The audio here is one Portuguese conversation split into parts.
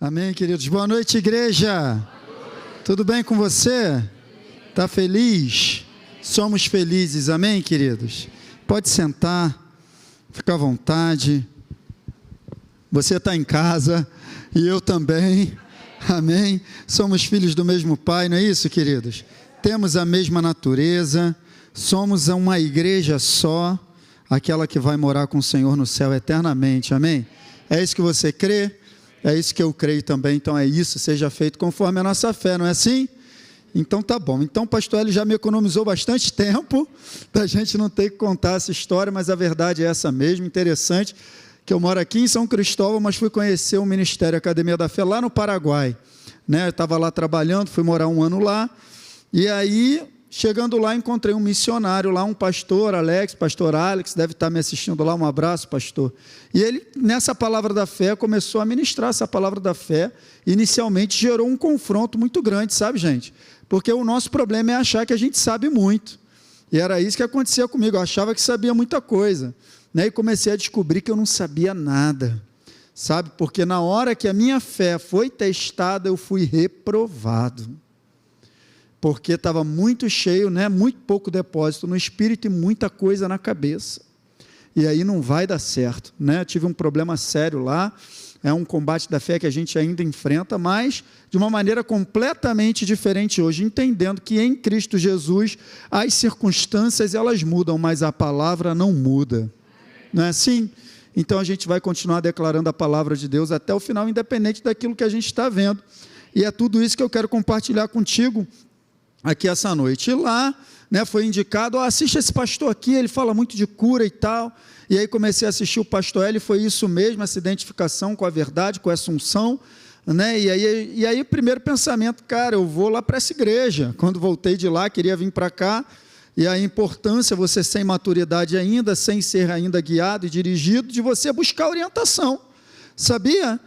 Amém, queridos? Boa noite, igreja. Boa noite. Tudo bem com você? Está feliz? Somos felizes, amém, queridos? Pode sentar, fica à vontade. Você está em casa e eu também, amém? Somos filhos do mesmo Pai, não é isso, queridos? Temos a mesma natureza, somos uma igreja só, aquela que vai morar com o Senhor no céu eternamente, amém? É isso que você crê? É isso que eu creio também, então é isso, seja feito conforme a nossa fé, não é assim? Então tá bom, então o pastor Hélio já me economizou bastante tempo, da gente não ter que contar essa história, mas a verdade é essa mesmo, interessante, que eu moro aqui em São Cristóvão, mas fui conhecer o Ministério Academia da Fé lá no Paraguai, né? Eu estava lá trabalhando, fui morar 1 ano lá, e aí, chegando lá, encontrei um missionário lá, um pastor Alex, deve estar me assistindo lá, um abraço, pastor. E ele, nessa palavra da fé, começou a ministrar essa palavra da fé, inicialmente gerou um confronto muito grande, sabe, gente? Porque o nosso problema é achar que a gente sabe muito, e era isso que acontecia comigo, eu achava que sabia muita coisa, né? E comecei a descobrir que eu não sabia nada, sabe? Porque na hora que a minha fé foi testada, eu fui reprovado. Porque estava muito cheio, né? Muito pouco depósito no espírito e muita coisa na cabeça. E aí não vai dar certo, né? Eu tive um problema sério lá, é um combate da fé que a gente ainda enfrenta, mas de uma maneira completamente diferente hoje, entendendo que em Cristo Jesus as circunstâncias elas mudam, mas a palavra não muda. Não é assim? Então a gente vai continuar declarando a palavra de Deus até o final, independente daquilo que a gente está vendo. E é tudo isso que eu quero compartilhar contigo aqui essa noite. E lá, né, foi indicado, assiste esse pastor aqui, ele fala muito de cura e tal, e aí comecei a assistir o pastor Hélio, foi isso mesmo, essa identificação com a verdade, com a assunção, né, e aí o primeiro pensamento, cara, eu vou lá para essa igreja. Quando voltei de lá, queria vir para cá, e a importância, você sem maturidade ainda, sem ser ainda guiado e dirigido, de você buscar orientação, sabia?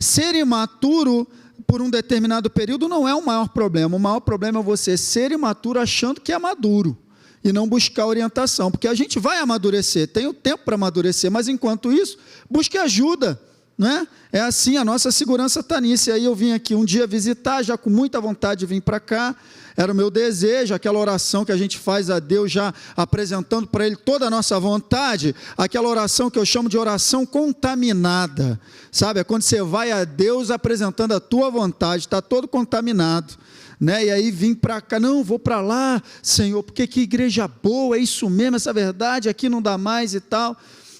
Ser imaturo por um determinado período não é o maior problema é você ser imaturo achando que é maduro, e não buscar orientação, porque a gente vai amadurecer, tem o tempo para amadurecer, mas enquanto isso, busque ajuda, né? É assim, a nossa segurança está nisso. E aí eu vim aqui um dia visitar, já com muita vontade de vir para cá, era o meu desejo, aquela oração que a gente faz a Deus, já apresentando para Ele toda a nossa vontade, aquela oração que eu chamo de oração contaminada, sabe? É quando você vai a Deus apresentando a tua vontade, está todo contaminado, né? E aí vim para cá, não, vou para lá, Senhor, porque que igreja boa, é isso mesmo, essa verdade, aqui não dá mais e tal.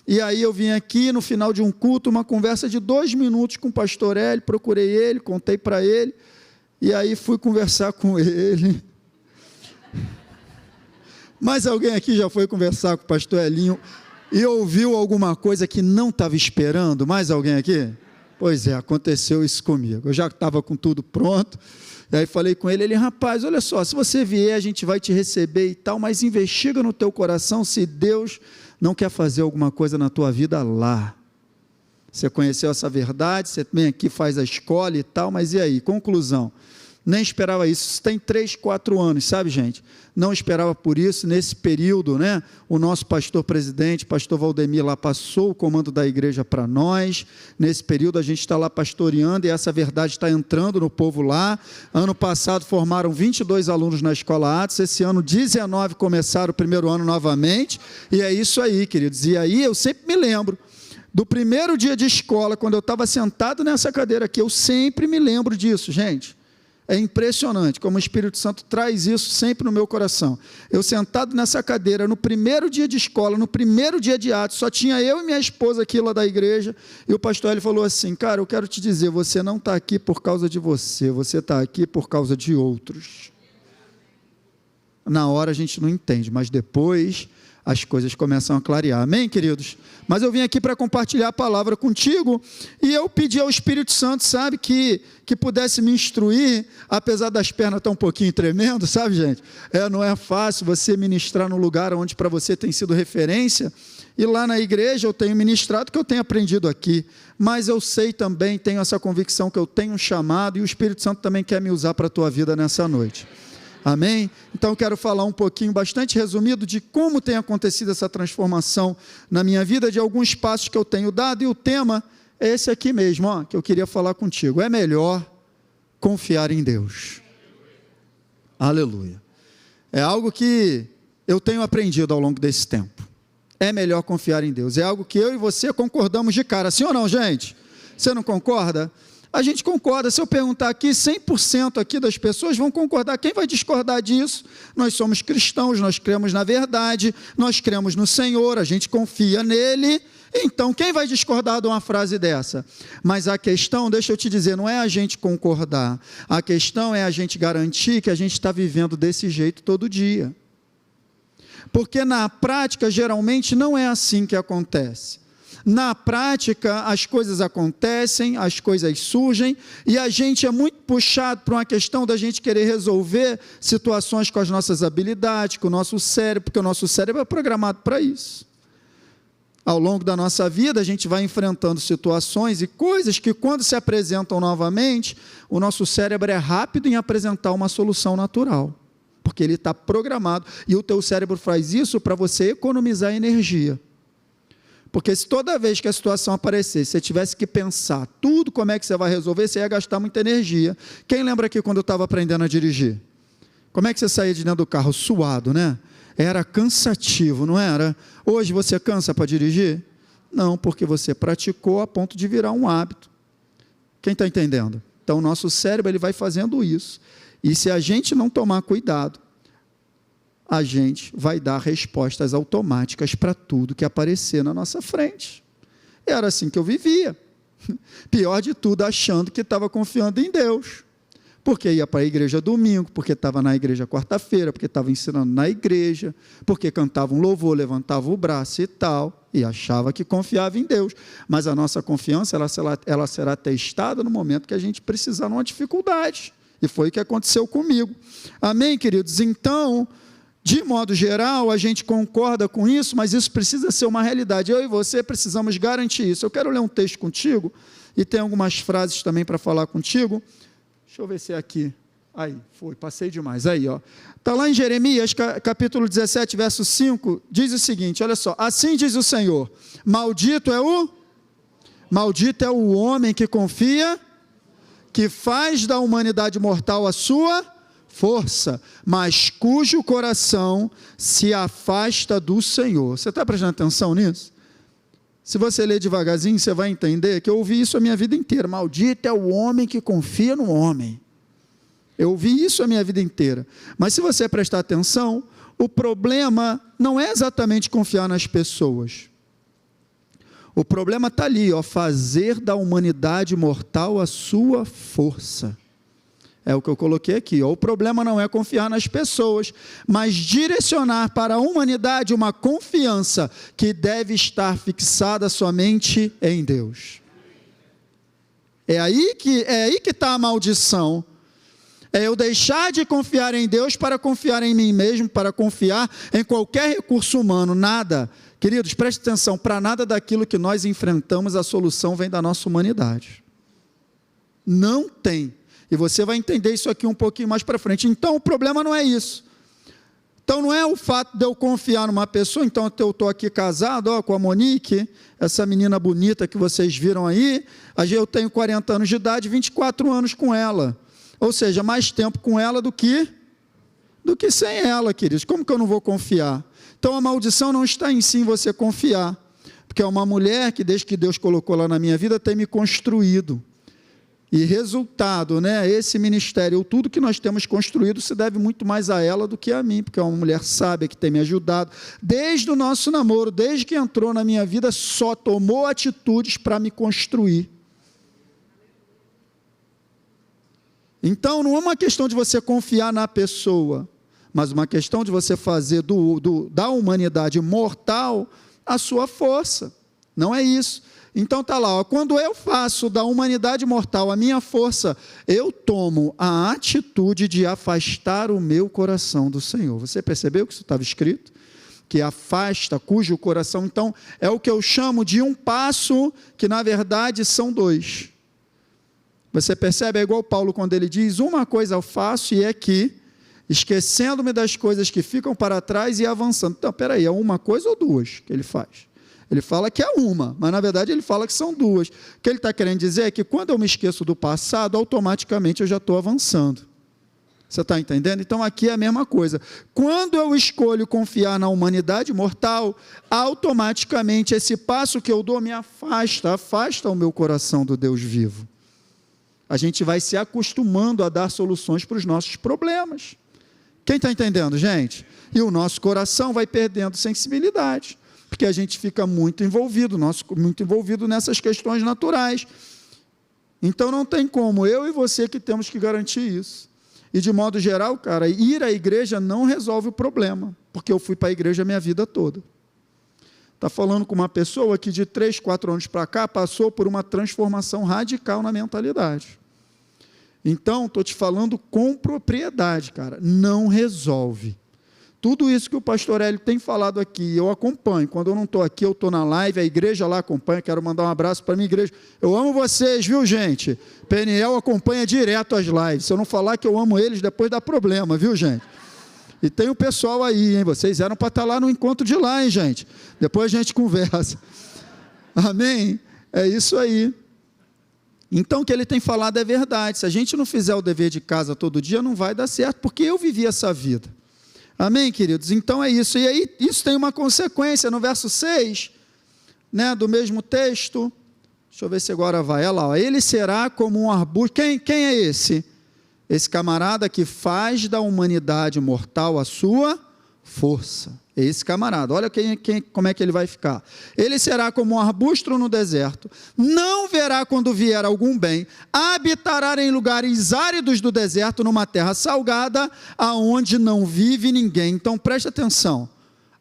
E aí eu vim aqui no final de um culto, uma conversa de 2 minutos com o pastor Hélio, procurei ele, contei para ele, e aí fui conversar com ele. Mas alguém aqui já foi conversar com o pastor Elinho e ouviu alguma coisa que não estava esperando? Mais alguém aqui? Pois é, aconteceu isso comigo. Eu já estava com tudo pronto, e aí falei com ele, rapaz, olha só, se você vier, a gente vai te receber e tal, mas investiga no teu coração se Deus não quer fazer alguma coisa na tua vida lá. Você conheceu essa verdade, você vem aqui, faz a escola e tal, mas e aí? Conclusão, nem esperava isso. Isso tem 3, 4 anos, sabe, gente? Não esperava por isso. Nesse período, né, o nosso pastor presidente, pastor Valdemir, lá passou o comando da igreja para nós. Nesse período a gente está lá pastoreando e essa verdade está entrando no povo lá. Ano passado formaram 22 alunos na Escola Atos, esse ano 19 começaram o primeiro ano novamente, e é isso aí, queridos. E aí eu sempre me lembro do primeiro dia de escola, quando eu estava sentado nessa cadeira aqui, eu sempre me lembro disso, gente. É impressionante como o Espírito Santo traz isso sempre no meu coração. Eu sentado nessa cadeira, no primeiro dia de escola, no primeiro dia de Atos, só tinha eu e minha esposa aqui lá da igreja, e o pastor ele falou assim, cara, eu quero te dizer, você não está aqui por causa de você está aqui por causa de outros. Na hora a gente não entende, mas depois as coisas começam a clarear, amém, queridos? Mas eu vim aqui para compartilhar a palavra contigo, e eu pedi ao Espírito Santo, sabe, que pudesse me instruir, apesar das pernas estar um pouquinho tremendo, sabe, gente? Não é fácil você ministrar num lugar onde para você tem sido referência, e lá na igreja eu tenho ministrado o que eu tenho aprendido aqui, mas eu sei também, tenho essa convicção que eu tenho um chamado, e o Espírito Santo também quer me usar para a tua vida nessa noite. Amém? Então eu quero falar um pouquinho, bastante resumido, de como tem acontecido essa transformação na minha vida, de alguns passos que eu tenho dado, e o tema É esse aqui mesmo, ó, que eu queria falar contigo. É melhor confiar em Deus. Aleluia. É algo que eu tenho aprendido ao longo desse tempo. É melhor confiar em Deus. É algo que eu e você concordamos de cara. Sim ou não, gente? Você não concorda? A gente concorda. Se eu perguntar aqui, 100% aqui das pessoas vão concordar. Quem vai discordar disso? Nós somos cristãos, nós cremos na verdade, nós cremos no Senhor, a gente confia nele. Então, quem vai discordar de uma frase dessa? Mas a questão, deixa eu te dizer, não é a gente concordar. A questão é a gente garantir que a gente está vivendo desse jeito todo dia. Porque na prática, geralmente, não é assim que acontece. Na prática, as coisas acontecem, as coisas surgem, e a gente é muito puxado para uma questão da gente querer resolver situações com as nossas habilidades, com o nosso cérebro, porque o nosso cérebro é programado para isso. Ao longo da nossa vida, a gente vai enfrentando situações e coisas que, quando se apresentam novamente, o nosso cérebro é rápido em apresentar uma solução natural, porque ele está programado, e o teu cérebro faz isso para você economizar energia. Porque se toda vez que a situação aparecesse, você tivesse que pensar tudo como é que você vai resolver, você ia gastar muita energia. Quem lembra aqui quando eu estava aprendendo a dirigir? Como é que você saía de dentro do carro? Suado, né? Era cansativo, não era? Hoje você cansa para dirigir? Não, porque você praticou a ponto de virar um hábito. Quem está entendendo? Então, o nosso cérebro ele vai fazendo isso. E se a gente não tomar cuidado, a gente vai dar respostas automáticas para tudo que aparecer na nossa frente. Era assim que eu vivia. Pior de tudo, achando que estava confiando em Deus. Porque ia para a igreja domingo, porque estava na igreja quarta-feira, porque estava ensinando na igreja, porque cantava um louvor, levantava o braço e tal, e achava que confiava em Deus. Mas a nossa confiança, ela será testada no momento que a gente precisar numa dificuldade. E foi o que aconteceu comigo. Amém, queridos? Então, de modo geral, a gente concorda com isso, mas isso precisa ser uma realidade. Eu e você precisamos garantir isso. Eu quero ler um texto contigo, e tem algumas frases também para falar contigo. Deixa eu ver se é aqui. Aí, foi, passei demais. Aí, ó. Está lá em Jeremias, capítulo 17, verso 5, diz o seguinte, olha só. Assim diz o Senhor, maldito é o homem que confia, que faz da humanidade mortal a sua força, mas cujo coração se afasta do Senhor. Você está prestando atenção nisso? Se você ler devagarzinho, você vai entender que eu ouvi isso a minha vida inteira. Maldito é o homem que confia no homem. Eu ouvi isso a minha vida inteira. Mas se você prestar atenção, o problema não é exatamente confiar nas pessoas. O problema está ali, ó, fazer da humanidade mortal a sua força. É o que eu coloquei aqui. Ó. O problema não é confiar nas pessoas, mas direcionar para a humanidade uma confiança que deve estar fixada somente em Deus. É aí que está a maldição. É eu deixar de confiar em Deus para confiar em mim mesmo, para confiar em qualquer recurso humano. Nada, queridos, preste atenção, para nada daquilo que nós enfrentamos, a solução vem da nossa humanidade. Não tem. E você vai entender isso aqui um pouquinho mais para frente. Então, o problema não é isso. Então, não é o fato de eu confiar numa pessoa. Então, eu estou aqui casado com a Monique, essa menina bonita que vocês viram aí. Eu tenho 40 anos de idade, 24 anos com ela. Ou seja, mais tempo com ela do que sem ela, queridos. Como que eu não vou confiar? Então, a maldição não está em si em você confiar. Porque é uma mulher que, desde que Deus colocou lá na minha vida, tem me construído. E resultado, né, esse ministério, tudo que nós temos construído se deve muito mais a ela do que a mim, porque é uma mulher sábia que tem me ajudado, desde o nosso namoro, desde que entrou na minha vida, só tomou atitudes para me construir. Então, não é uma questão de você confiar na pessoa, mas uma questão de você fazer da humanidade mortal a sua força, não é isso. Então está lá, ó, quando eu faço da humanidade mortal a minha força, eu tomo a atitude de afastar o meu coração do Senhor. Você percebeu que isso estava escrito? Que afasta, cujo coração, então, é o que eu chamo de um passo, que na verdade são dois. Você percebe? É igual Paulo quando ele diz, uma coisa eu faço e é que, esquecendo-me das coisas que ficam para trás e avançando. Então, peraí, é uma coisa ou duas que ele faz? Ele fala que é uma, mas na verdade ele fala que são duas. O que ele está querendo dizer é que quando eu me esqueço do passado, automaticamente eu já estou avançando. Você está entendendo? Então aqui é a mesma coisa. Quando eu escolho confiar na humanidade mortal, automaticamente esse passo que eu dou me afasta o meu coração do Deus vivo. A gente vai se acostumando a dar soluções para os nossos problemas. Quem está entendendo, gente? E o nosso coração vai perdendo sensibilidade, porque a gente fica muito envolvido nessas questões naturais. Então não tem como, eu e você que temos que garantir isso. E de modo geral, cara, ir à igreja não resolve o problema, porque eu fui para a igreja a minha vida toda. Está falando com uma pessoa que de 3, 4 anos para cá passou por uma transformação radical na mentalidade. Então, estou te falando com propriedade, cara, não resolve. Tudo isso que o pastor Hélio tem falado aqui, eu acompanho. Quando eu não estou aqui, eu estou na live, a igreja lá acompanha. Quero mandar um abraço para a minha igreja. Eu amo vocês, viu, gente? PNL acompanha direto as lives. Se eu não falar que eu amo eles, depois dá problema, viu, gente? E tem o pessoal aí, hein? Vocês eram para estar lá no encontro de lá, hein, gente? Depois a gente conversa. Amém? É isso aí. Então, o que ele tem falado é verdade. Se a gente não fizer o dever de casa todo dia, não vai dar certo, porque eu vivi essa vida. Amém, queridos? Então é isso. E aí, isso tem uma consequência. No verso 6, né, do mesmo texto, deixa eu ver se agora vai. Olha lá, ó, ele será como um arbusto. Quem é esse? Esse camarada que faz da humanidade mortal a sua força. Esse camarada, olha como é que ele vai ficar. Ele será como um arbusto no deserto, não verá quando vier algum bem, habitará em lugares áridos do deserto, numa terra salgada, aonde não vive ninguém. Então preste atenção,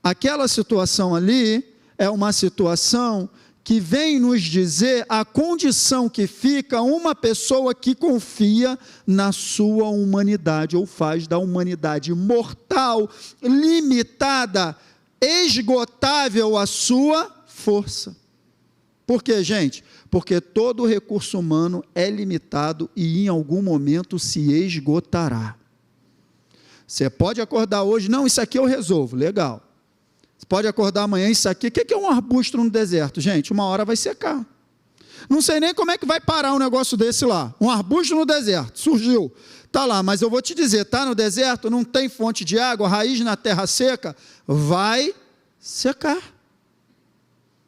aquela situação ali é uma situação que vem nos dizer a condição que fica uma pessoa que confia na sua humanidade, ou faz da humanidade mortal, limitada, esgotável a sua força. Por quê, gente? Porque todo recurso humano é limitado e em algum momento se esgotará. Você pode acordar hoje, não, isso aqui eu resolvo, legal. Você pode acordar amanhã, isso aqui, o que é um arbusto no deserto? Gente, uma hora vai secar. Não sei nem como é que vai parar um negócio desse lá. Um arbusto no deserto, surgiu, está lá, mas eu vou te dizer, está no deserto, não tem fonte de água, raiz na terra seca, vai secar.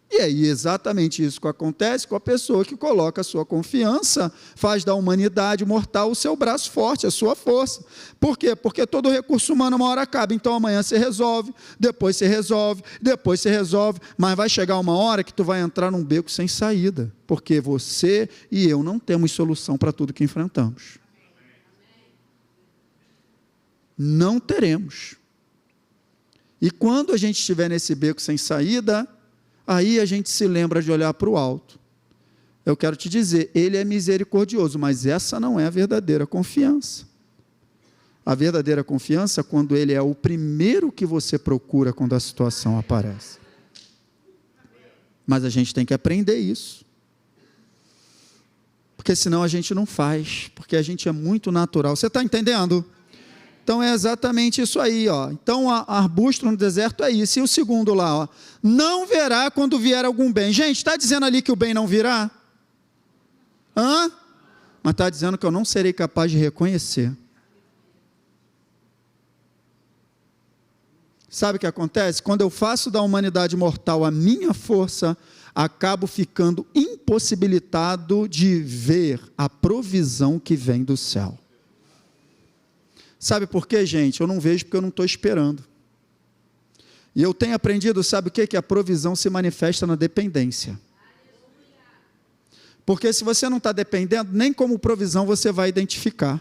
E é exatamente isso que acontece com a pessoa que coloca a sua confiança, faz da humanidade mortal o seu braço forte, a sua força. Por quê? Porque todo recurso humano uma hora acaba, então amanhã você resolve, depois você resolve, mas vai chegar uma hora que tu vai entrar num beco sem saída, porque você e eu não temos solução para tudo que enfrentamos. Não teremos. E quando a gente estiver nesse beco sem saída, aí a gente se lembra de olhar para o alto. Eu quero te dizer, ele é misericordioso, mas essa não é a verdadeira confiança. A verdadeira confiança é quando ele é o primeiro que você procura quando a situação aparece. Mas a gente tem que aprender isso. Porque senão a gente não faz, porque a gente é muito natural. Você está entendendo? Então é exatamente isso aí, ó. Então arbusto no deserto é isso. E o segundo lá, ó, não verá quando vier algum bem. Gente, está dizendo ali que o bem não virá? Hã? Mas está dizendo que eu não serei capaz de reconhecer. Sabe o que acontece? Quando eu faço da humanidade mortal a minha força, acabo ficando impossibilitado de ver a provisão que vem do céu. Sabe por quê, gente? Eu não vejo porque eu não estou esperando. E eu tenho aprendido, sabe o quê? Que a provisão se manifesta na dependência. Porque se você não está dependendo, nem como provisão você vai identificar.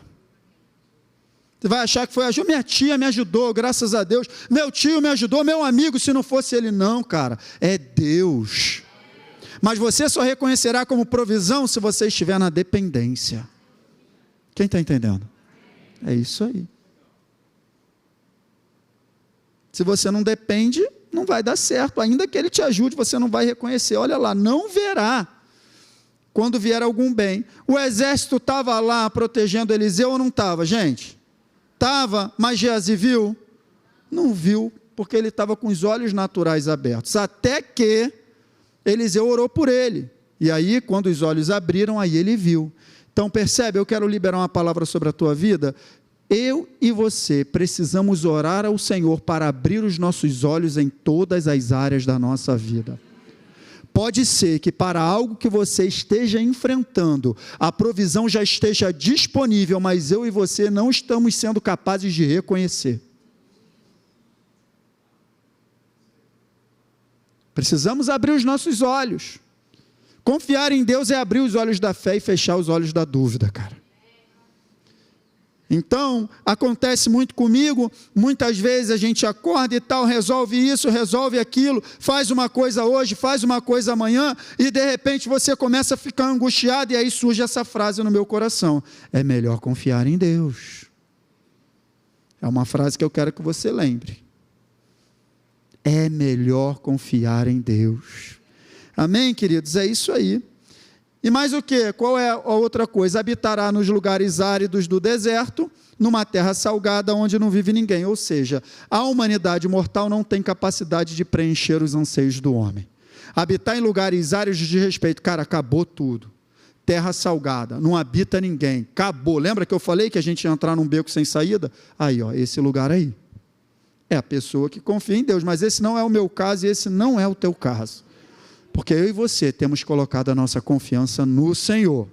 Você vai achar que foi a minha tia me ajudou, graças a Deus. Meu tio me ajudou, meu amigo, se não fosse ele. Não, cara, é Deus. Mas você só reconhecerá como provisão se você estiver na dependência. Quem está entendendo? É isso aí. Se você não depende, não vai dar certo. Ainda que ele te ajude, você não vai reconhecer. Olha lá, não verá quando vier algum bem. O exército estava lá protegendo Eliseu ou não estava, gente? Estava, mas Geazi viu? Não viu, porque ele estava com os olhos naturais abertos. Até que Eliseu orou por ele, e aí quando os olhos abriram, aí ele viu. Então percebe, eu quero liberar uma palavra sobre a tua vida. Eu e você precisamos orar ao Senhor para abrir os nossos olhos em todas as áreas da nossa vida. Pode ser que para algo que você esteja enfrentando, a provisão já esteja disponível, mas eu e você não estamos sendo capazes de reconhecer. Precisamos abrir os nossos olhos. Confiar em Deus é abrir os olhos da fé e fechar os olhos da dúvida, cara. Então, acontece muito comigo, muitas vezes a gente acorda e tal, resolve isso, resolve aquilo, faz uma coisa hoje, faz uma coisa amanhã, e de repente você começa a ficar angustiado, e aí surge essa frase no meu coração: é melhor confiar em Deus. É uma frase que eu quero que você lembre. É melhor confiar em Deus. Amém, queridos? É isso aí. E mais o que? Qual é a outra coisa? Habitará nos lugares áridos do deserto, numa terra salgada onde não vive ninguém. Ou seja, a humanidade mortal não tem capacidade de preencher os anseios do homem. Habitar em lugares áridos de respeito, cara, acabou tudo. Terra salgada, não habita ninguém, acabou. Lembra que eu falei que a gente ia entrar num beco sem saída? Aí, ó, esse lugar aí. É a pessoa que confia em Deus, mas esse não é o meu caso e esse não é o teu caso. Porque eu e você temos colocado a nossa confiança no Senhor.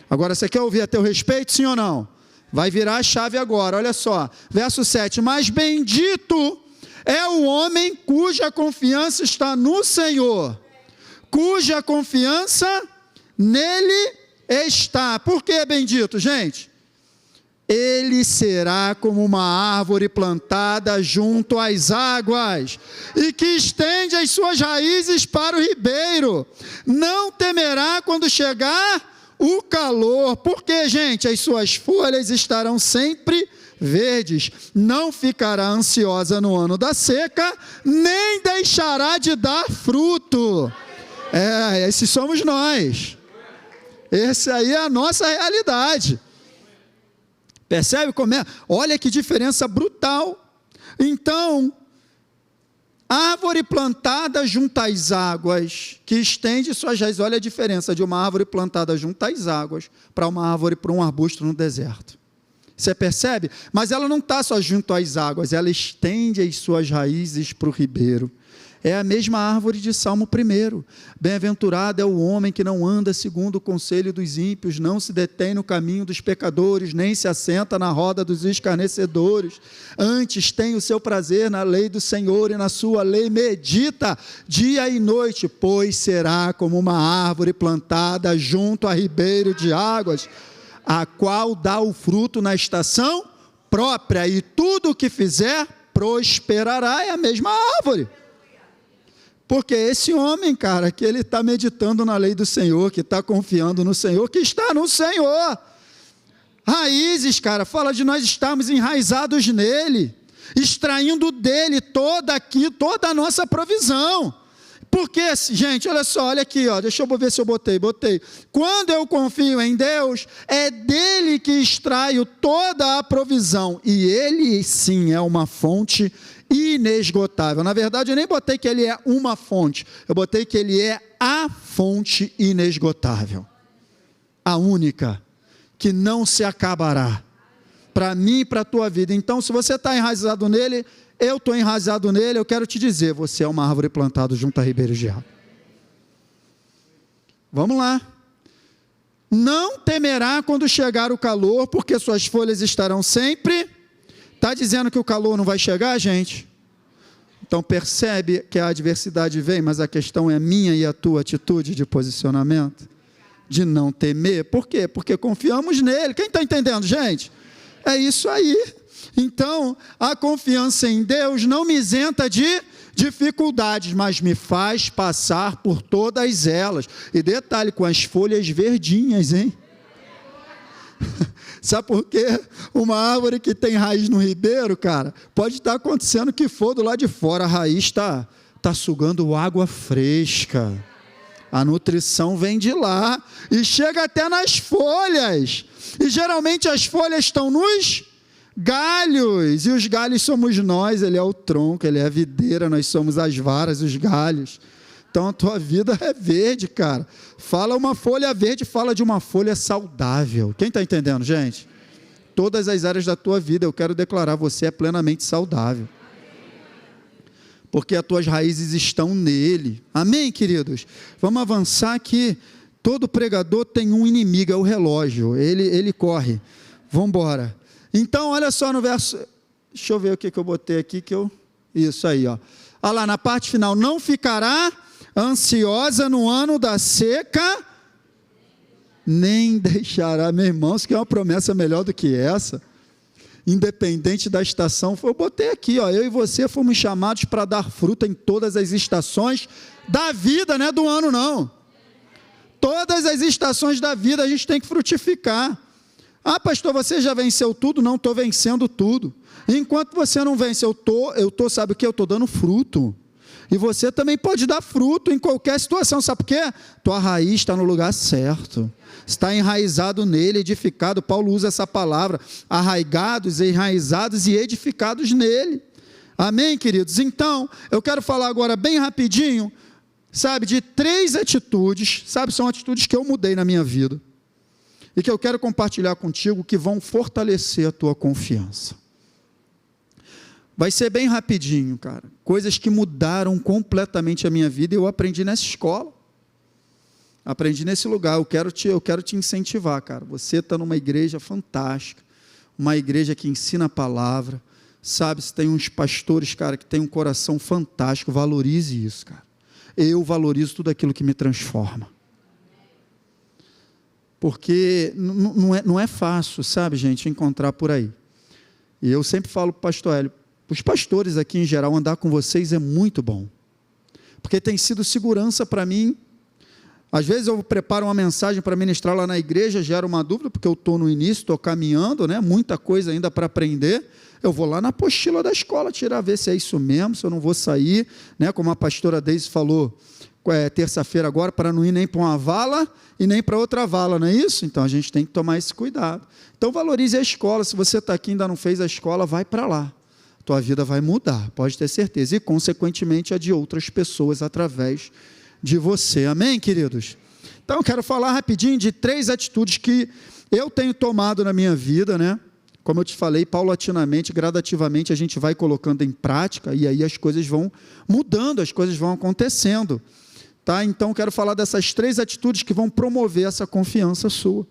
Agora, você quer ouvir a teu respeito, sim ou não? Vai virar a chave agora, olha só. Verso 7, mas bendito é o homem cuja confiança está no Senhor, cuja confiança nele está. Por que bendito, gente? Ele será como uma árvore plantada junto às águas, e que estende as suas raízes para o ribeiro, não temerá quando chegar o calor, porque, gente, as suas folhas estarão sempre verdes, não ficará ansiosa no ano da seca, nem deixará de dar fruto. Esses somos nós, esse aí é a nossa realidade. Percebe como é? Olha que diferença brutal. Então, árvore plantada junto às águas, que estende suas raízes. Olha a diferença de uma árvore plantada junto às águas para uma árvore, para um arbusto no deserto. Você percebe? Mas ela não está só junto às águas, ela estende as suas raízes para o ribeiro. É a mesma árvore de Salmo 1. Bem-aventurado é o homem que não anda segundo o conselho dos ímpios, não se detém no caminho dos pecadores, nem se assenta na roda dos escarnecedores. Antes tem o seu prazer na lei do Senhor, e na sua lei medita dia e noite, pois será como uma árvore plantada junto a ribeiro de águas, a qual dá o fruto na estação própria, e tudo o que fizer prosperará. É a mesma árvore. Porque esse homem, cara, que ele está meditando na lei do Senhor, que está confiando no Senhor, que está no Senhor. Raízes, cara, fala de nós estarmos enraizados nele, extraindo dele toda a nossa provisão. Porque, gente, olha só, olha aqui, ó, deixa eu ver se eu botei. Quando eu confio em Deus, é dele que extraio toda a provisão, e ele sim é uma fonte inesgotável. Na verdade, eu nem botei que ele é uma fonte, eu botei que ele é a fonte inesgotável, a única, que não se acabará, para mim e para a tua vida. Então, se você está enraizado nele, eu estou enraizado nele, eu quero te dizer, você é uma árvore plantada junto a ribeiros de água. Vamos lá. Não temerá quando chegar o calor, porque suas folhas estarão sempre. Está dizendo que o calor não vai chegar, gente? Então percebe que a adversidade vem, mas a questão é a minha e a tua atitude de posicionamento, de não temer. Por quê? Porque confiamos nele. Quem está entendendo, gente? É isso aí. Então, a confiança em Deus não me isenta de dificuldades, mas me faz passar por todas elas. E detalhe, com as folhas verdinhas, hein? Sabe por quê? Uma árvore que tem raiz no ribeiro, cara, pode estar acontecendo o que for do lado de fora, a raiz está sugando água fresca, a nutrição vem de lá, e chega até nas folhas, e geralmente as folhas estão nos galhos, e os galhos somos nós, ele é o tronco, ele é a videira, nós somos as varas, os galhos. Então a tua vida é verde, cara. Fala uma folha verde, fala de uma folha saudável. Quem está entendendo, gente? Todas as áreas da tua vida, eu quero declarar, você é plenamente saudável. Porque as tuas raízes estão nele. Amém, queridos? Vamos avançar aqui. Todo pregador tem um inimigo, é o relógio. Ele corre. Vamos embora. Então, olha só no verso... Deixa eu ver o que eu botei aqui. Isso aí, ó. Olha lá, na parte final. Não ficará ansiosa no ano da seca, nem deixará. Meu irmão, isso que é uma promessa melhor do que essa. Independente da estação. Eu botei aqui, ó. Eu e você fomos chamados para dar fruto em todas as estações da vida, não é do ano, não. Todas as estações da vida a gente tem que frutificar. Ah, pastor, você já venceu tudo? Não, estou vencendo tudo. Enquanto você não vence, eu tô, sabe o que? Eu estou dando fruto. E você também pode dar fruto em qualquer situação. Sabe por quê? Tua raiz está no lugar certo. Está enraizado nele, edificado. Paulo usa essa palavra. Arraigados, enraizados e edificados nele. Amém, queridos? Então, eu quero falar agora bem rapidinho, sabe, de 3 atitudes, sabe, são atitudes que eu mudei na minha vida. E que eu quero compartilhar contigo, que vão fortalecer a tua confiança. Vai ser bem rapidinho, cara. Coisas que mudaram completamente a minha vida e eu aprendi nessa escola. Aprendi nesse lugar. Eu quero te incentivar, cara. Você está numa igreja fantástica, uma igreja que ensina a palavra. Sabe, se tem uns pastores, cara, que tem um coração fantástico, valorize isso, cara. Eu valorizo tudo aquilo que me transforma. Porque não é fácil, sabe, gente, encontrar por aí. E eu sempre falo para o pastor Hélio, os pastores aqui em geral, andar com vocês é muito bom. Porque tem sido segurança para mim. Às vezes eu preparo uma mensagem para ministrar lá na igreja, gera uma dúvida, porque eu estou no início, estou caminhando, né? Muita coisa ainda para aprender. Eu vou lá na apostila da escola, tirar, ver se é isso mesmo, se eu não vou sair, né? Como a pastora Deise falou, terça-feira agora, para não ir nem para uma vala e nem para outra vala, não é isso? Então a gente tem que tomar esse cuidado. Então valorize a escola. Se você está aqui e ainda não fez a escola, vai para lá. Tua vida vai mudar, pode ter certeza. E consequentemente a de outras pessoas através de você. Amém, queridos? Então eu quero falar rapidinho de 3 atitudes que eu tenho tomado na minha vida, né? Como eu te falei, paulatinamente, gradativamente, a gente vai colocando em prática e aí as coisas vão mudando, as coisas vão acontecendo. Tá? Então, quero falar dessas 3 atitudes que vão promover essa confiança sua.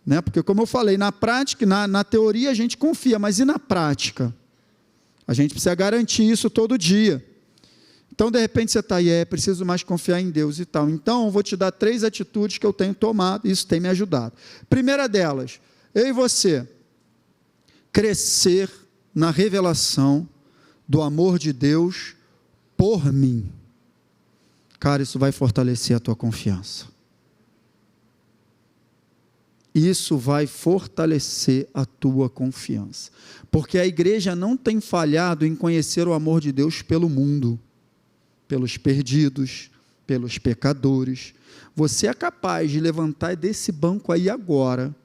Né? Porque, como eu falei, na prática, na teoria a gente confia, mas e na prática? A gente precisa garantir isso todo dia. Então, de repente, você está aí, preciso mais confiar em Deus e tal. Então, eu vou te dar 3 atitudes que eu tenho tomado, e isso tem me ajudado. Primeira delas, eu e você, crescer na revelação do amor de Deus por mim. Cara, isso vai fortalecer a tua confiança. Isso vai fortalecer a tua confiança. Porque a igreja não tem falhado em conhecer o amor de Deus pelo mundo, pelos perdidos, pelos pecadores. Você é capaz de levantar desse banco aí agora,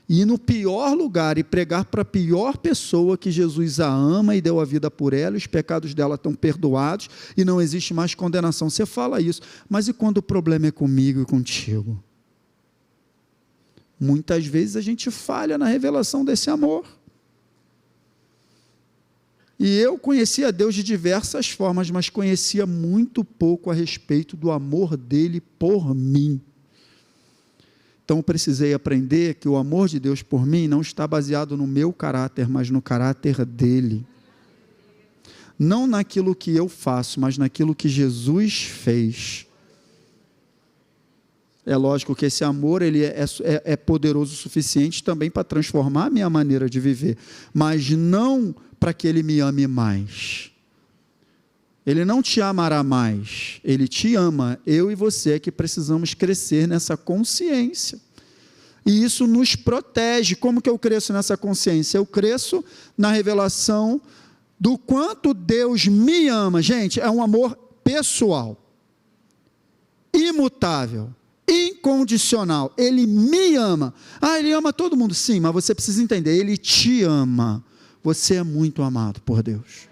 e ir no pior lugar e pregar para a pior pessoa que Jesus a ama e deu a vida por ela, os pecados dela estão perdoados e não existe mais condenação. Você fala isso, mas e quando o problema é comigo e contigo? Muitas vezes a gente falha na revelação desse amor. E eu conhecia Deus de diversas formas, mas conhecia muito pouco a respeito do amor dele por mim. Então, eu precisei aprender que o amor de Deus por mim não está baseado no meu caráter, mas no caráter dele. Não naquilo que eu faço, mas naquilo que Jesus fez. É lógico que esse amor ele é poderoso o suficiente também para transformar a minha maneira de viver, mas não para que ele me ame mais. Ele não te amará mais, ele te ama. Eu e você é que precisamos crescer nessa consciência. E isso nos protege. Como que eu cresço nessa consciência? Eu cresço na revelação do quanto Deus me ama. Gente, é um amor pessoal, imutável, incondicional. Ele me ama. Ah, ele ama todo mundo. Sim, mas você precisa entender, ele te ama. Você é muito amado por Deus.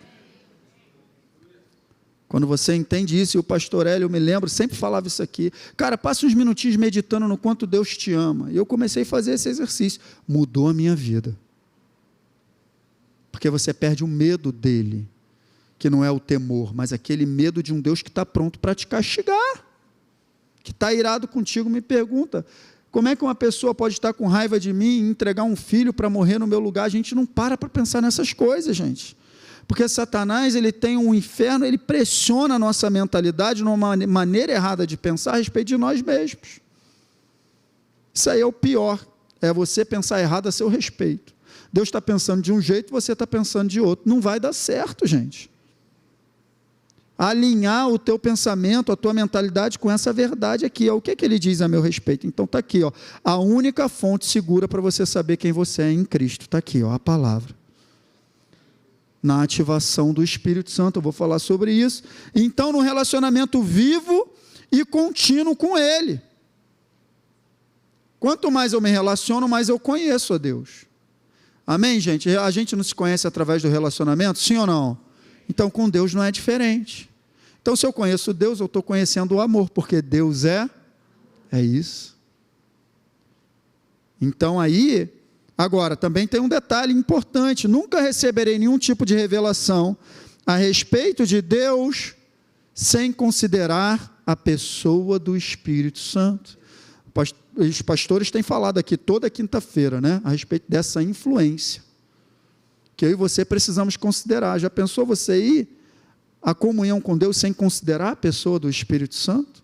Quando você entende isso, e o pastor Hélio, eu me lembro, sempre falava isso aqui, cara, passa uns minutinhos meditando no quanto Deus te ama. E eu comecei a fazer esse exercício, mudou a minha vida. Porque você perde o medo dele, que não é o temor, mas aquele medo de um Deus que está pronto para te castigar, que está irado contigo. Me pergunta, como é que uma pessoa pode estar com raiva de mim e entregar um filho para morrer no meu lugar? A gente não para pensar nessas coisas, gente. Porque Satanás, ele tem um inferno, ele pressiona a nossa mentalidade numa maneira errada de pensar a respeito de nós mesmos. Isso aí é o pior, é você pensar errado a seu respeito. Deus está pensando de um jeito, você está pensando de outro. Não vai dar certo, gente. Alinhar o teu pensamento, a tua mentalidade com essa verdade aqui. O que ele diz a meu respeito? Então está aqui, a única fonte segura para você saber quem você é em Cristo. Está aqui, a palavra. Na ativação do Espírito Santo, eu vou falar sobre isso. Então, no relacionamento vivo e contínuo com Ele. Quanto mais eu me relaciono, mais eu conheço a Deus. Amém, gente? A gente não se conhece através do relacionamento, sim ou não? Então, com Deus não é diferente. Então, se eu conheço Deus, eu estou conhecendo o amor, porque Deus é isso. Então, aí... Agora, também tem um detalhe importante, nunca receberei nenhum tipo de revelação a respeito de Deus sem considerar a pessoa do Espírito Santo. Os pastores têm falado aqui toda quinta-feira, a respeito dessa influência, que eu e você precisamos considerar. Já pensou você ir à comunhão com Deus sem considerar a pessoa do Espírito Santo?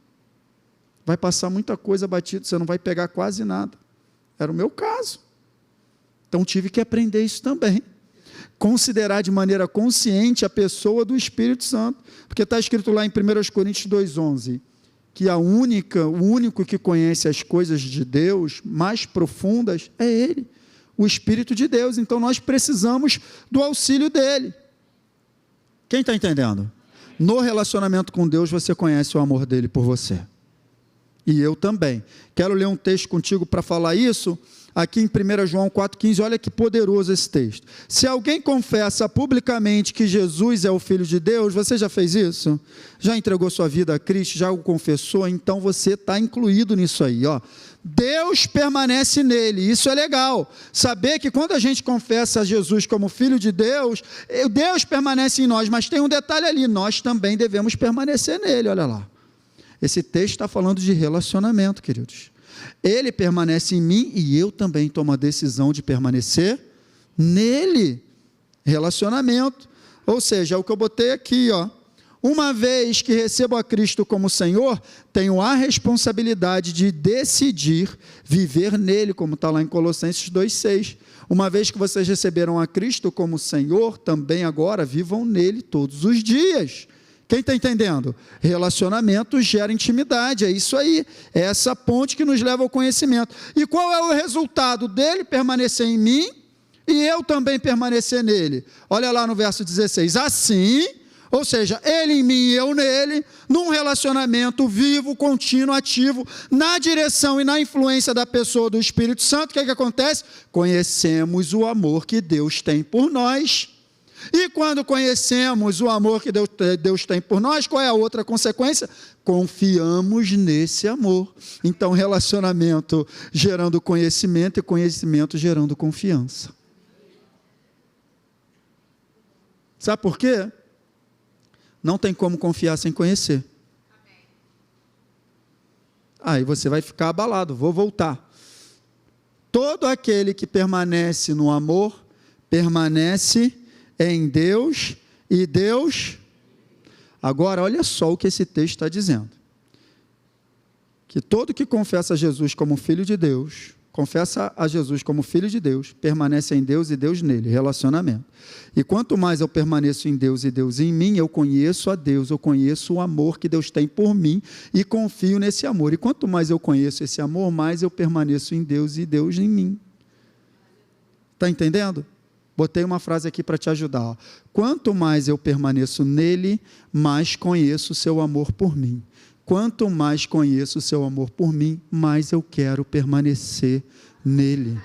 Vai passar muita coisa batida, você não vai pegar quase nada. Era o meu caso. Então, tive que aprender isso também. Considerar de maneira consciente a pessoa do Espírito Santo. Porque está escrito lá em 1 Coríntios 2,11, que o único que conhece as coisas de Deus mais profundas é Ele, o Espírito de Deus. Então, nós precisamos do auxílio dEle. Quem está entendendo? No relacionamento com Deus, você conhece o amor dEle por você. E eu também. Quero ler um texto contigo para falar isso. Aqui em 1 João 4,15, olha que poderoso esse texto. Se alguém confessa publicamente que Jesus é o Filho de Deus, você já fez isso? Já entregou sua vida a Cristo? Já o confessou? Então você está incluído nisso aí. Deus permanece nele, isso é legal. Saber que quando a gente confessa a Jesus como Filho de Deus, Deus permanece em nós, mas tem um detalhe ali, nós também devemos permanecer nele, olha lá. Esse texto está falando de relacionamento, queridos. Ele permanece em mim e eu também tomo a decisão de permanecer nele. Relacionamento. Ou seja, é o que eu botei aqui, Uma vez que recebo a Cristo como Senhor, tenho a responsabilidade de decidir viver nele, como está lá em Colossenses 2,6. Uma vez que vocês receberam a Cristo como Senhor, também agora vivam nele todos os dias. Quem está entendendo? Relacionamento gera intimidade, é isso aí, é essa ponte que nos leva ao conhecimento. E qual é o resultado dele? Permanecer em mim e eu também permanecer nele. Olha lá no verso 16, assim, ou seja, ele em mim e eu nele, num relacionamento vivo, contínuo, ativo, na direção e na influência da pessoa do Espírito Santo, o que acontece? Conhecemos o amor que Deus tem por nós. E quando conhecemos o amor que Deus tem por nós, qual é a outra consequência? Confiamos nesse amor. Então, relacionamento gerando conhecimento e conhecimento gerando confiança. Sabe por quê? Não tem como confiar sem conhecer. Aí você vai ficar abalado, vou voltar. Todo aquele que permanece no amor, permanece em Deus e Deus. Agora, olha só o que esse texto está dizendo. Que todo que confessa a Jesus como Filho de Deus, confessa a Jesus como Filho de Deus, permanece em Deus e Deus nele, relacionamento. E quanto mais eu permaneço em Deus e Deus em mim, eu conheço a Deus, eu conheço o amor que Deus tem por mim e confio nesse amor. E quanto mais eu conheço esse amor, mais eu permaneço em Deus e Deus em mim. Está entendendo? Botei uma frase aqui para te ajudar. Quanto mais eu permaneço nele, mais conheço o seu amor por mim. Quanto mais conheço o seu amor por mim, mais eu quero permanecer nele.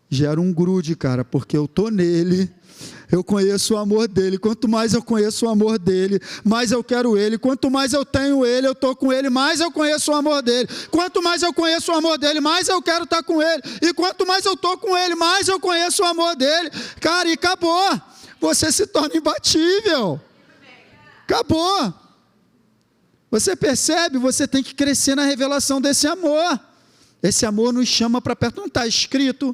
Gera um grude, cara, porque eu estou nele, Eu conheço o amor dele. Quanto mais eu conheço o amor dele, mais eu quero ele. Quanto mais eu tenho ele, eu estou com ele, mais eu conheço o amor dele. Quanto mais eu conheço o amor dele, mais eu quero estar com ele. E quanto mais eu estou com ele, mais eu conheço o amor dele. Cara, e acabou. Você se torna imbatível. Acabou. Você percebe? Você tem que crescer na revelação desse amor. Esse amor nos chama para perto. Não está escrito...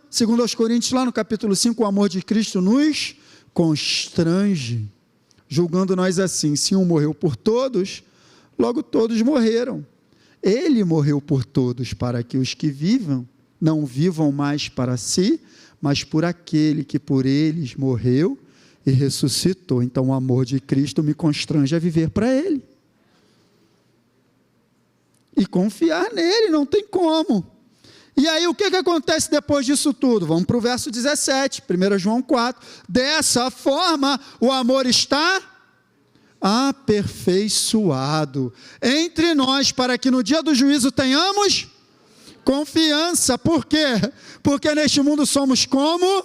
Segundo aos Coríntios, lá no capítulo 5, o amor de Cristo nos constrange, julgando nós assim: se um morreu por todos, logo todos morreram. Ele morreu por todos, para que os que vivam, não vivam mais para si, mas por aquele que por eles morreu e ressuscitou. Então o amor de Cristo me constrange a viver para Ele. E confiar nele, não tem como. E aí o que acontece depois disso tudo? Vamos para o verso 17, 1 João 4. Dessa forma o amor está aperfeiçoado entre nós, para que no dia do juízo tenhamos confiança. Por quê? Porque neste mundo somos como?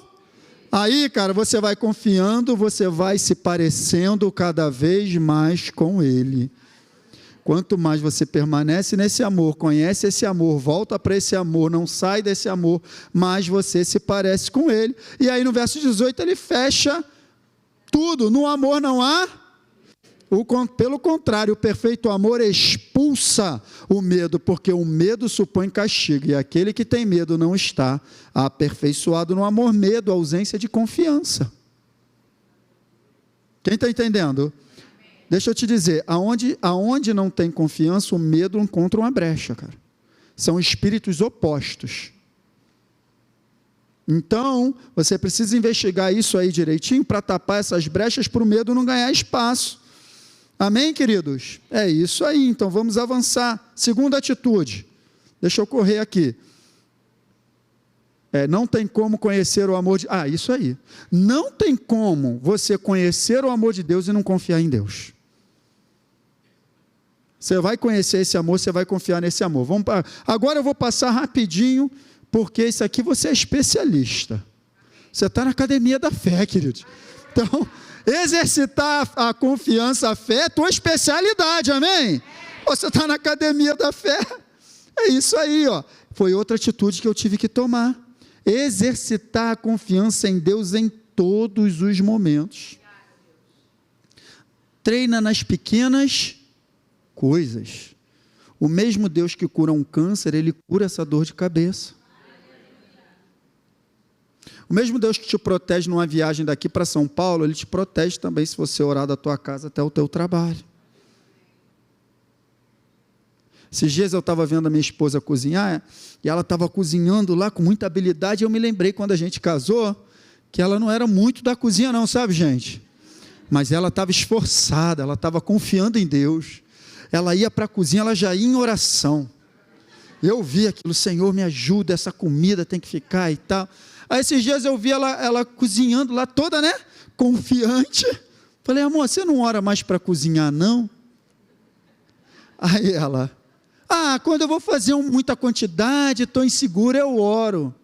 Aí, cara, você vai confiando, você vai se parecendo cada vez mais com Ele. Quanto mais você permanece nesse amor, conhece esse amor, volta para esse amor, não sai desse amor, mais você se parece com Ele. E aí no verso 18 ele fecha tudo. No amor não há... Pelo contrário, o perfeito amor expulsa o medo, porque o medo supõe castigo, e aquele que tem medo não está aperfeiçoado no amor. Medo, ausência de confiança. Quem está entendendo? Deixa eu te dizer, aonde não tem confiança, o medo encontra uma brecha, cara. São espíritos opostos. Então, você precisa investigar isso aí direitinho para tapar essas brechas para o medo não ganhar espaço. Amém, queridos? É isso aí, então vamos avançar. Segunda atitude, deixa eu correr aqui. Não tem como conhecer o amor de... isso aí. Não tem como você conhecer o amor de Deus e não confiar em Deus. Você vai conhecer esse amor, você vai confiar nesse amor. Agora eu vou passar rapidinho, porque isso aqui você é especialista. Você está na academia da fé, queridos. Então, exercitar a confiança, a fé é tua especialidade, amém? Você está na academia da fé. É isso aí, ó. Foi outra atitude que eu tive que tomar. Exercitar a confiança em Deus em todos os momentos. Treina nas pequenas coisas. O mesmo Deus que cura um câncer, Ele cura essa dor de cabeça. O mesmo Deus que te protege numa viagem daqui para São Paulo, Ele te protege também se você orar da tua casa até o teu trabalho. Esses dias eu estava vendo a minha esposa cozinhar, e ela estava cozinhando lá com muita habilidade, e eu me lembrei quando a gente casou, que ela não era muito da cozinha não, sabe, gente? Mas ela estava esforçada, ela estava confiando em Deus. Ela ia para a cozinha, ela já ia em oração. Eu vi aquilo: Senhor, me ajuda, essa comida tem que ficar e tal. Aí esses dias eu vi ela cozinhando lá toda, né, confiante. Falei: amor, você não ora mais para cozinhar não? Aí ela: quando eu vou fazer muita quantidade, estou insegura, eu oro.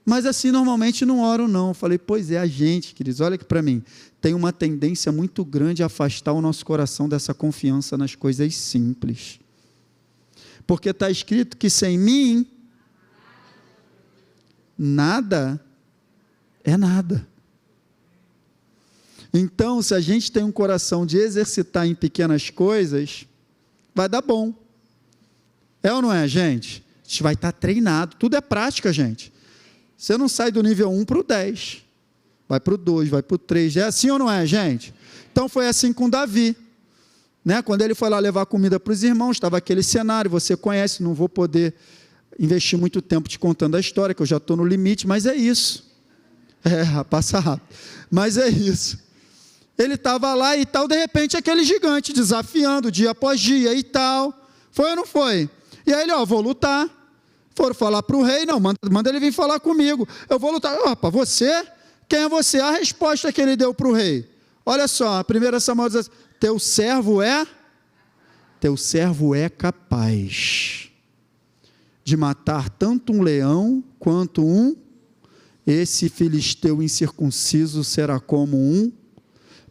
Mas assim, normalmente não oro não. Falei: pois é, a gente, queridos, olha aqui para mim, tem uma tendência muito grande a afastar o nosso coração dessa confiança nas coisas simples. Porque está escrito que sem mim, nada é nada. Então, se a gente tem um coração de exercitar em pequenas coisas, vai dar bom. É ou não é, gente? A gente vai estar treinado. Tudo é prática, gente. Você não sai do nível 1 para o 10. Vai para o 2, vai para o 3. É assim ou não é, gente? Então foi assim com Davi. Né? Quando ele foi lá levar comida para os irmãos, estava aquele cenário, você conhece, não vou poder investir muito tempo te contando a história, que eu já estou no limite, mas é isso. Passa rápido. Mas é isso. Ele estava lá e tal, de repente aquele gigante desafiando dia após dia e tal. Foi ou não foi? E aí ele: vou lutar. Foram falar para o rei: não, manda ele vir falar comigo. Eu vou lutar. Você? Quem é você? A resposta que ele deu para o rei. Olha só, a 1 Samuel diz assim: teu servo é capaz de matar tanto um leão quanto um... esse filisteu incircunciso será como um,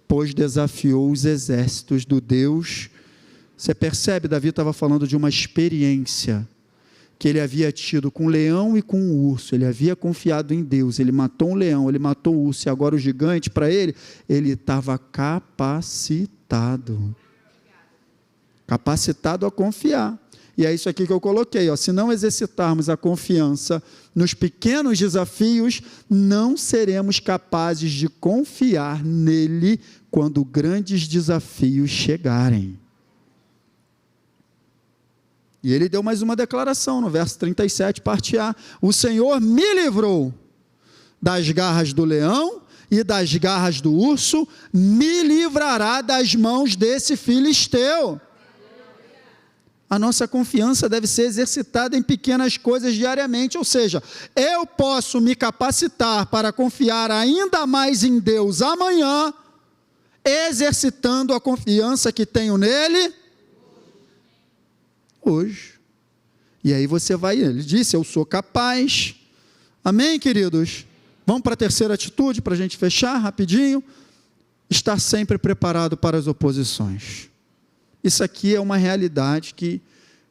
pois desafiou os exércitos do Deus. Você percebe, Davi estava falando de uma experiência que ele havia tido com o leão e com o urso. Ele havia confiado em Deus, ele matou um leão, ele matou o urso, e agora o gigante, para ele estava capacitado a confiar. E é isso aqui que eu coloquei, ó. Se não exercitarmos a confiança nos pequenos desafios, não seremos capazes de confiar nele quando grandes desafios chegarem. E ele deu mais uma declaração no verso 37, parte A: o Senhor me livrou das garras do leão e das garras do urso, me livrará das mãos desse filisteu. A nossa confiança deve ser exercitada em pequenas coisas diariamente, ou seja, eu posso me capacitar para confiar ainda mais em Deus amanhã, exercitando a confiança que tenho nele hoje. E aí você vai, ele disse, eu sou capaz. Amém, queridos? Vamos para a terceira atitude, para a gente fechar rapidinho. Estar sempre preparado para as oposições. Isso aqui é uma realidade que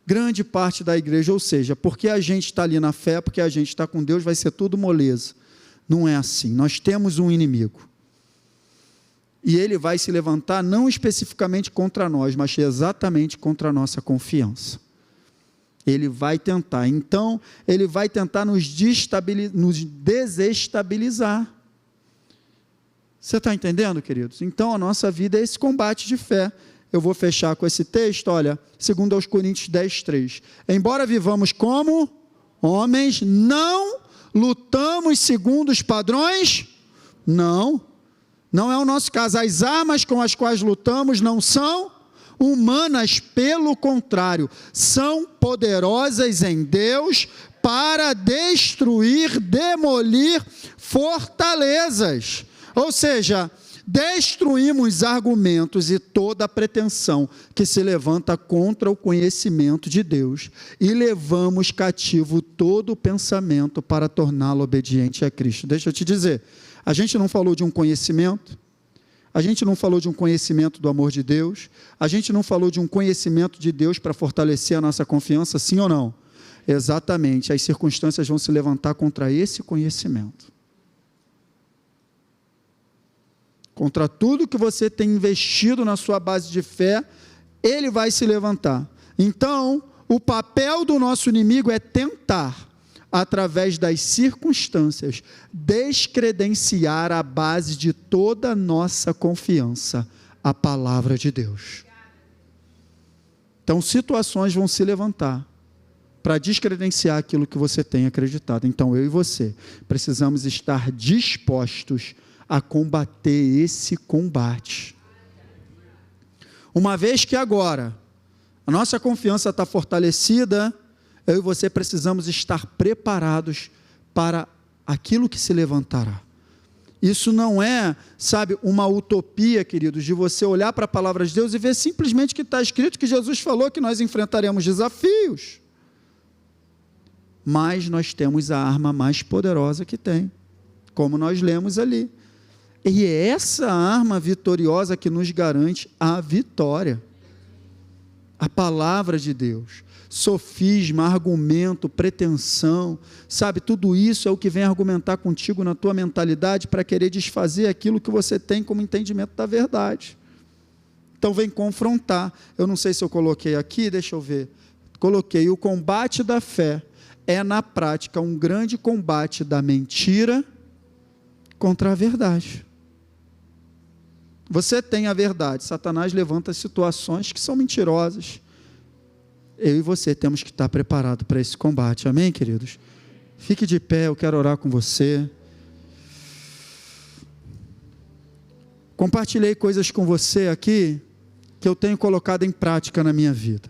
grande parte da igreja, ou seja, porque a gente está ali na fé, porque a gente está com Deus, vai ser tudo moleza. Não é assim. Nós temos um inimigo. E ele vai se levantar não especificamente contra nós, mas exatamente contra a nossa confiança. Ele vai tentar. Então, ele vai tentar nos desestabilizar. Você está entendendo, queridos? Então, a nossa vida é esse combate de fé. Eu vou fechar com esse texto, olha, 2 Coríntios 10, 3. Embora vivamos como homens, não lutamos segundo os padrões, não é o nosso caso. As armas com as quais lutamos não são humanas, pelo contrário, são poderosas em Deus para destruir, demolir fortalezas. Ou seja, destruímos argumentos e toda a pretensão que se levanta contra o conhecimento de Deus e levamos cativo todo o pensamento para torná-lo obediente a Cristo. Deixa eu te dizer, a gente não falou de um conhecimento, a gente não falou de um conhecimento do amor de Deus, a gente não falou de um conhecimento de Deus para fortalecer a nossa confiança, sim ou não? Exatamente, as circunstâncias vão se levantar contra esse conhecimento. Contra tudo que você tem investido na sua base de fé, ele vai se levantar. Então, o papel do nosso inimigo é tentar, através das circunstâncias, descredenciar a base de toda a nossa confiança, a palavra de Deus. Então, situações vão se levantar para descredenciar aquilo que você tem acreditado. Então, eu e você precisamos estar dispostos a combater esse combate. Uma vez que agora a nossa confiança está fortalecida, eu e você precisamos estar preparados para aquilo que se levantará. Isso não é, sabe, uma utopia, queridos, de você olhar para a palavra de Deus e ver simplesmente que está escrito que Jesus falou que nós enfrentaremos desafios. Mas nós temos a arma mais poderosa que tem, como nós lemos ali. E é essa arma vitoriosa que nos garante a vitória. A palavra de Deus. Sofisma, argumento, pretensão, sabe, tudo isso é o que vem argumentar contigo na tua mentalidade para querer desfazer aquilo que você tem como entendimento da verdade. Então vem confrontar. Eu não sei se eu coloquei aqui, deixa eu ver. Coloquei: o combate da fé é na prática um grande combate da mentira contra a verdade. Você tem a verdade, Satanás levanta situações que são mentirosas. Eu e você temos que estar preparados para esse combate, amém, queridos? Fique de pé, eu quero orar com você. Compartilhei coisas com você aqui, que eu tenho colocado em prática na minha vida.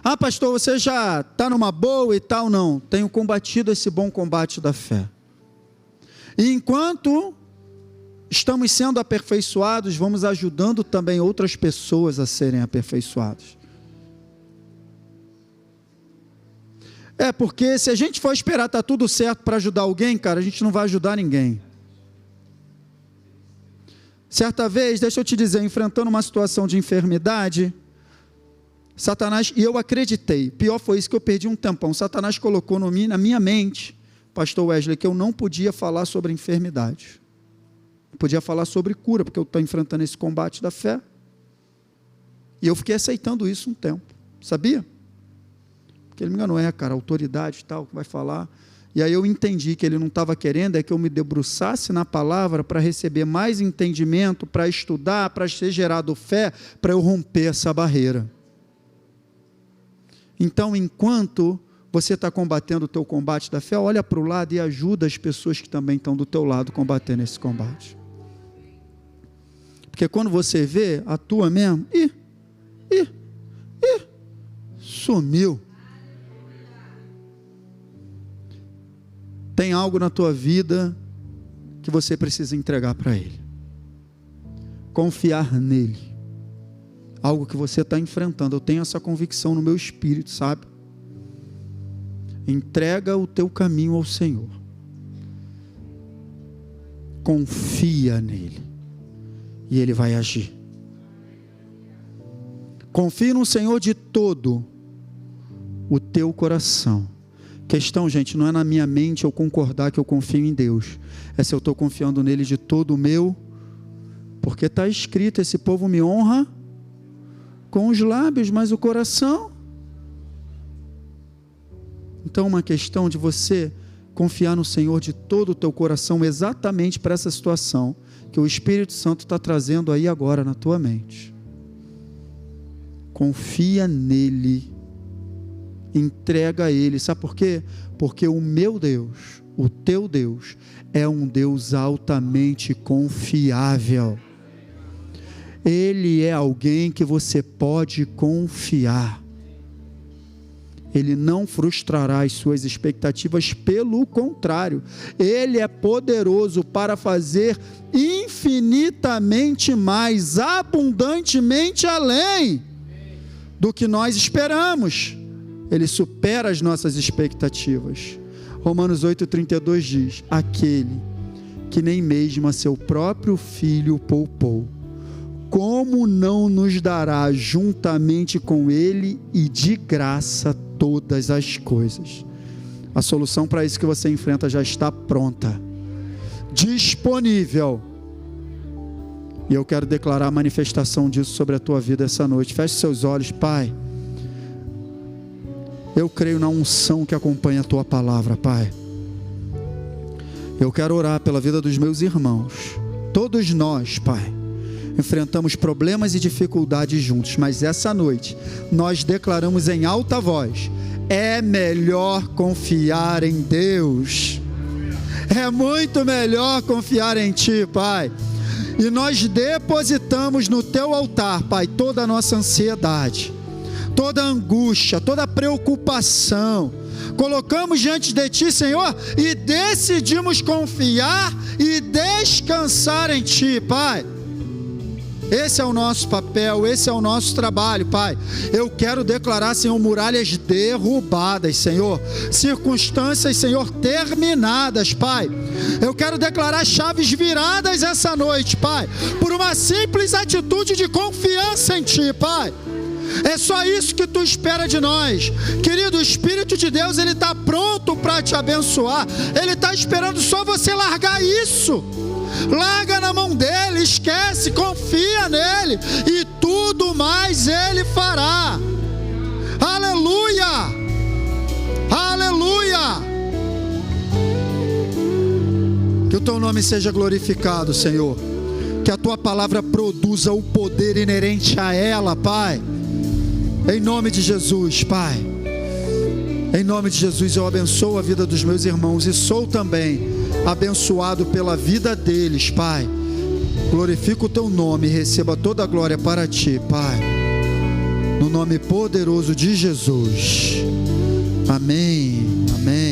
Ah, pastor, você já está numa boa e tal? Não, tenho combatido esse bom combate da fé. E enquanto estamos sendo aperfeiçoados, vamos ajudando também outras pessoas a serem aperfeiçoadas. Porque se a gente for esperar estar tudo certo para ajudar alguém, cara, a gente não vai ajudar ninguém. Certa vez, deixa eu te dizer, enfrentando uma situação de enfermidade, Satanás, e eu acreditei, pior foi isso, que eu perdi um tempão, Satanás colocou na minha mente, pastor Wesley, que eu não podia falar sobre enfermidade, eu podia falar sobre cura, porque eu estou enfrentando esse combate da fé, e eu fiquei aceitando isso um tempo, sabia? Porque ele me enganou, cara, autoridade e tal, que vai falar. E aí eu entendi que ele não estava querendo, que eu me debruçasse na palavra para receber mais entendimento, para estudar, para ser gerado fé, para eu romper essa barreira. Então, enquanto você está combatendo o teu combate da fé, olha para o lado e ajuda as pessoas que também estão do teu lado combatendo esse combate. Porque quando você vê, atua mesmo, sumiu. Tem algo na tua vida que você precisa entregar para Ele. Confiar nele. Algo que você está enfrentando. Eu tenho essa convicção no meu espírito, sabe? Entrega o teu caminho ao Senhor. Confia nele. E Ele vai agir. Confie no Senhor de todo o teu coração. Questão, gente, não é na minha mente eu concordar que eu confio em Deus. É se eu estou confiando nele de todo o meu. Porque está escrito, esse povo me honra com os lábios, mas o coração. Então, uma questão de você confiar no Senhor de todo o teu coração, exatamente para essa situação que o Espírito Santo está trazendo aí agora na tua mente. Confia nele. Entrega a Ele, sabe por quê? Porque o meu Deus, o teu Deus, é um Deus altamente confiável. Ele é alguém que você pode confiar. Ele não frustrará as suas expectativas, pelo contrário, Ele é poderoso para fazer infinitamente mais, abundantemente além do que nós esperamos. Ele supera as nossas expectativas. Romanos 8,32 diz: aquele que nem mesmo a seu próprio filho poupou, como não nos dará juntamente com ele e de graça todas as coisas? A solução para isso que você enfrenta já está pronta, disponível. E eu quero declarar a manifestação disso sobre a tua vida essa noite. Feche seus olhos. Pai, eu creio na unção que acompanha a tua palavra, Pai. Eu quero orar pela vida dos meus irmãos. Todos nós, Pai, enfrentamos problemas e dificuldades juntos, mas essa noite nós declaramos em alta voz: é melhor confiar em Deus. É muito melhor confiar em Ti, Pai. E nós depositamos no Teu altar, Pai, toda a nossa ansiedade, toda angústia, toda preocupação, colocamos diante de Ti, Senhor, e decidimos confiar e descansar em Ti, Pai. Esse é o nosso papel, esse é o nosso trabalho, Pai. Eu quero declarar, Senhor, muralhas derrubadas, Senhor, circunstâncias, Senhor, terminadas, Pai. Eu quero declarar chaves viradas essa noite, Pai, por uma simples atitude de confiança em Ti, Pai. É só isso que Tu espera de nós, querido. O Espírito de Deus, Ele está pronto para te abençoar. Ele está esperando só você largar isso. Larga na mão dEle, esquece, confia nele, e tudo mais Ele fará. Aleluia, aleluia. Que o Teu nome seja glorificado, Senhor. Que a Tua palavra produza o poder inerente a ela, Pai. Em nome de Jesus, Pai. Em nome de Jesus, eu abençoo a vida dos meus irmãos e sou também abençoado pela vida deles, Pai. Glorifica o Teu nome e receba toda a glória para Ti, Pai. No nome poderoso de Jesus. Amém. Amém.